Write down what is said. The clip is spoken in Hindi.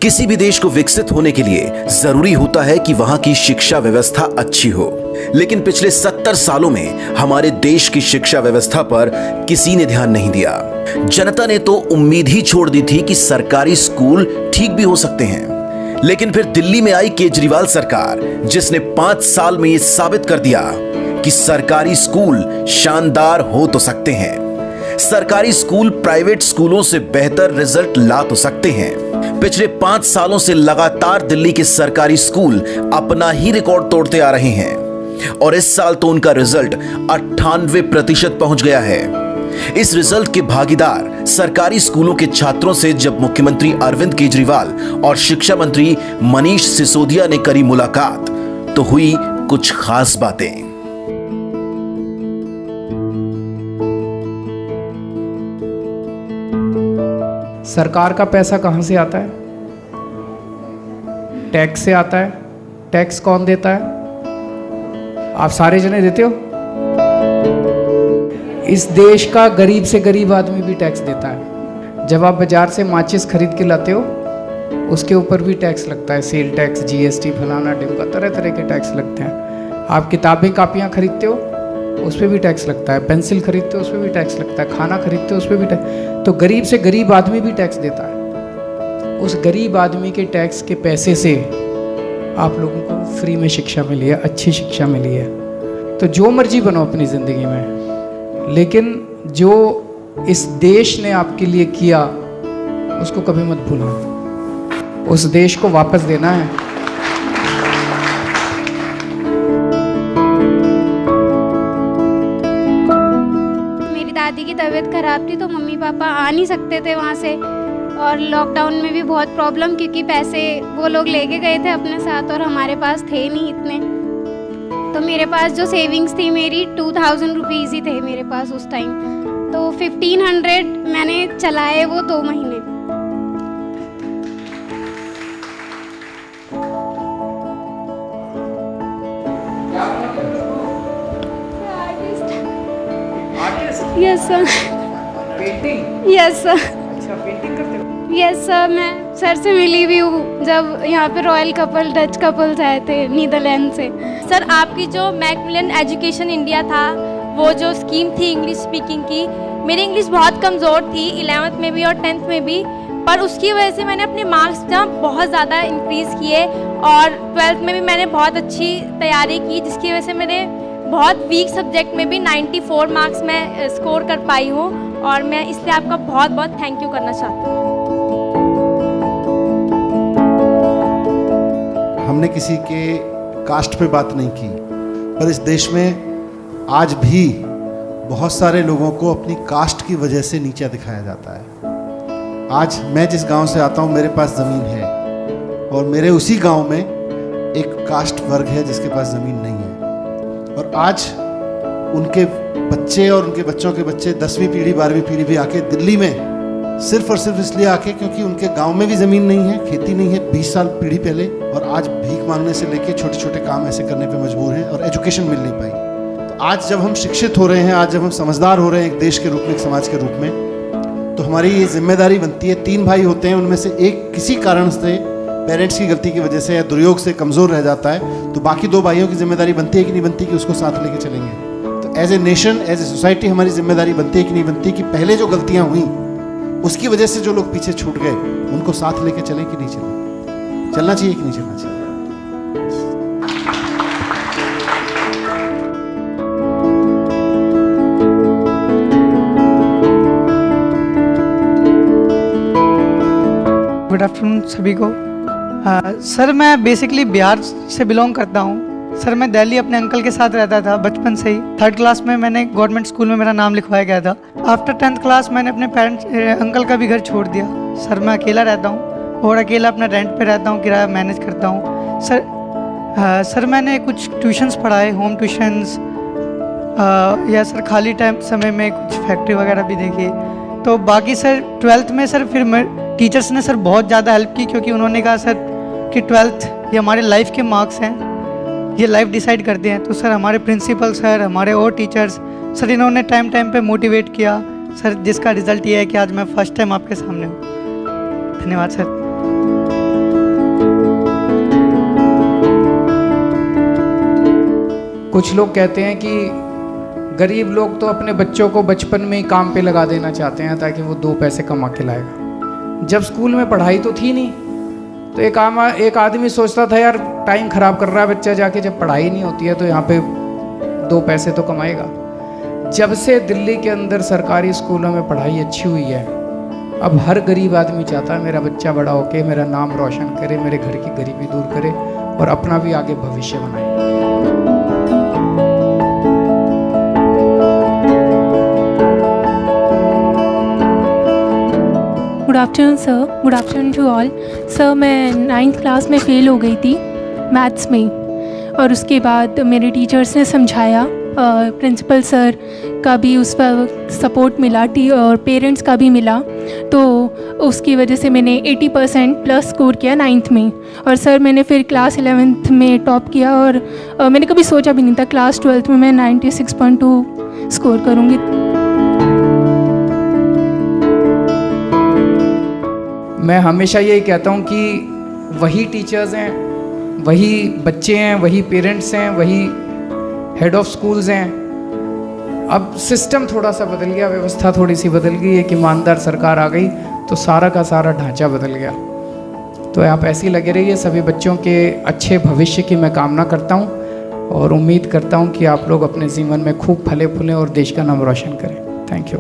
किसी भी देश को विकसित होने के लिए जरूरी होता है कि वहां की शिक्षा व्यवस्था अच्छी हो, लेकिन पिछले 70 सालों में हमारे देश की शिक्षा व्यवस्था पर किसी ने ध्यान नहीं दिया। जनता ने तो उम्मीद ही छोड़ दी थी कि सरकारी स्कूल ठीक भी हो सकते हैं। लेकिन फिर दिल्ली में आई केजरीवाल सरकार, जिसने 5 साल में यह साबित कर दिया कि सरकारी स्कूल शानदार हो तो सकते हैं। सरकारी स्कूल प्राइवेट स्कूलों से बेहतर रिजल्ट ला तो सकते हैं। पिछले 5 सालों से लगातार दिल्ली के सरकारी स्कूल अपना ही रिकॉर्ड तोड़ते आ रहे हैं और इस साल तो उनका रिजल्ट 98% पहुंच गया है। इस रिजल्ट के भागीदार सरकारी स्कूलों के छात्रों से जब मुख्यमंत्री अरविंद केजरीवाल और शिक्षा मंत्री मनीष सिसोदिया ने करी मुलाकात, तो हुई कुछ खास बातें। सरकार का पैसा कहाँ से आता है? टैक्स से आता है। टैक्स कौन देता है? आप सारे जने देते हो। इस देश का गरीब से गरीब आदमी भी टैक्स देता है। जब आप बाजार से माचिस खरीद के लाते हो, उसके ऊपर भी टैक्स लगता है। सेल टैक्स, जीएसटी, फलाना ढिमका, तरह तरह के टैक्स लगते हैं। आप किताबें कापियाँ खरीदते हो, उस पर भी टैक्स लगता है। पेंसिल खरीदते हो, उस पर भी टैक्स लगता है। खाना खरीदते हो, उस पर भी टैक्स। तो गरीब से गरीब आदमी भी टैक्स देता है। उस गरीब आदमी के टैक्स के पैसे से आप लोगों को फ्री में शिक्षा मिली है, अच्छी शिक्षा मिली है। तो जो मर्जी बनो अपनी ज़िंदगी में, लेकिन जो इस देश ने आपके लिए किया उसको कभी मत भूलना। उस देश को वापस देना है। मेरी दादी की तबीयत खराब थी तो मम्मी पापा आ नहीं सकते थे वहाँ से, और लॉकडाउन में भी बहुत प्रॉब्लम, क्योंकि पैसे वो लोग लेके गए थे अपने साथ और हमारे पास थे नहीं इतने। तो मेरे पास जो सेविंग्स थी मेरी 2000 रुपीज़ ही थे मेरे पास उस टाइम। तो 1500 मैंने चलाए वो 2 महीने। Yes sir. Painting? Yes sir. अच्छा, पेंटिंग करते हो? Yes sir. मैं सर से मिली भी हूँ जब यहाँ पे रॉयल कपल, डच कपल्स आए थे नीदरलैंड से। सर, आपकी जो मैकमिलन एजुकेशन इंडिया था, वो जो स्कीम थी इंग्लिश स्पीकिंग की, मेरी इंग्लिश बहुत कमज़ोर थी 11th में भी और 10th में भी, पर उसकी वजह से मैंने अपने मार्क्स ना बहुत ज़्यादा इंक्रीज़ किए और 12th में भी मैंने बहुत अच्छी तैयारी की, जिसकी वजह से मेरे बहुत वीक सब्जेक्ट में भी 94 मार्क्स मैं स्कोर कर पाई हूँ। और मैं इसलिए आपका बहुत बहुत थैंक यू करना चाहती हूँ। हमने किसी के कास्ट पे बात नहीं की, पर इस देश में आज भी बहुत सारे लोगों को अपनी कास्ट की वजह से नीचा दिखाया जाता है। आज मैं जिस गांव से आता हूं, मेरे पास ज़मीन है और मेरे उसी गांव में एक कास्ट वर्ग है जिसके पास ज़मीन नहीं है। और आज उनके बच्चे और उनके बच्चों के बच्चे 10वीं पीढ़ी 12वीं पीढ़ी भी आके दिल्ली में सिर्फ और सिर्फ इसलिए आके क्योंकि उनके गांव में भी ज़मीन नहीं है, खेती नहीं है 20 साल पीढ़ी पहले, और आज भीख मांगने से लेके छोटे छोटे काम ऐसे करने पे मजबूर हैं और एजुकेशन मिल नहीं पाई। तो आज जब हम शिक्षित हो रहे हैं, आज जब हम समझदार हो रहे हैं एक देश के रूप में, एक समाज के रूप में, तो हमारी ये जिम्मेदारी बनती है। 3 भाई होते हैं, उनमें से एक किसी कारण से, पेरेंट्स की गलती की वजह से या दुर्योग से कमज़ोर रह जाता है, तो बाकी 2 भाइयों की जिम्मेदारी बनती है कि नहीं बनती कि उसको साथ लेके चलेंगे। तो as a nation, as a society हमारी जिम्मेदारी बनती है कि नहीं बनती कि पहले जो गलतियाँ हुई उसकी वजह से जो लोग पीछे छूट गए उनको साथ लेके चलें कि नहीं चलें, चलना चाहिए कि नहीं चलना चाहिए। गुड आफ्टरनून सभी को। सर, मैं बेसिकली बिहार से बिलोंग करता हूँ। सर, मैं दिल्ली अपने अंकल के साथ रहता था बचपन से ही। 3rd क्लास में मैंने गवर्नमेंट स्कूल में मेरा नाम लिखवाया गया था। आफ्टर 10th क्लास मैंने अपने अंकल का भी घर छोड़ दिया। सर, मैं अकेला रहता हूँ और अकेला अपना रेंट पे रहता हूँ, किराया मैनेज करता हूँ। सर, मैंने कुछ ट्यूशन्स पढ़ाए, होम ट्यूशन्स, या सर खाली टाइम समय में कुछ फैक्ट्री वगैरह भी देखी। तो बाकी सर 12th में सर फिर टीचर्स ने सर बहुत ज़्यादा हेल्प की, क्योंकि उन्होंने कहा सर कि 12th ये हमारे लाइफ के मार्क्स हैं, ये लाइफ डिसाइड करते हैं। तो सर हमारे प्रिंसिपल सर, हमारे और टीचर्स सर, इन्होंने टाइम टाइम पे मोटिवेट किया सर, जिसका रिज़ल्ट ये है कि आज मैं फर्स्ट टाइम आपके सामने हूँ। धन्यवाद सर। कुछ लोग कहते हैं कि गरीब लोग तो अपने बच्चों को बचपन में ही काम पे लगा देना चाहते हैं ताकि वो 2 पैसे कमा के लाएगा। जब स्कूल में पढ़ाई तो थी नहीं, तो एक आदमी सोचता था यार टाइम ख़राब कर रहा है बच्चा जाके, जब पढ़ाई नहीं होती है तो यहाँ पे 2 पैसे तो कमाएगा। जब से दिल्ली के अंदर सरकारी स्कूलों में पढ़ाई अच्छी हुई है, अब हर गरीब आदमी चाहता है मेरा बच्चा बड़ा होके मेरा नाम रोशन करे, मेरे घर की गरीबी दूर करे और अपना भी आगे भविष्य बनाए। Good afternoon sir, good afternoon to all. Sir मैं 9th क्लास में फ़ेल हो गई थी मैथ्स में, और उसके बाद मेरे टीचर्स ने समझाया, प्रिंसिपल सर का भी उस पर सपोर्ट मिला और पेरेंट्स का भी मिला, तो उसकी वजह से मैंने 80% प्लस स्कोर किया 9th में। और सर मैंने फिर क्लास 11th में टॉप किया, और मैंने कभी सोचा भी नहीं था क्लास 12th में मैं 96.2 स्कोर करूँगी। मैं हमेशा यही कहता हूँ कि वही टीचर्स हैं, वही बच्चे हैं, वही पेरेंट्स हैं, वही हेड ऑफ स्कूल्स हैं। अब सिस्टम थोड़ा सा बदल गया, व्यवस्था थोड़ी सी बदल गई, एक ईमानदार सरकार आ गई तो सारा का सारा ढांचा बदल गया। तो आप ऐसे ही लगे रहिए, सभी बच्चों के अच्छे भविष्य की मैं कामना करता हूँ और उम्मीद करता हूँ कि आप लोग अपने जीवन में खूब फले फूलें और देश का नाम रोशन करें। Thank you.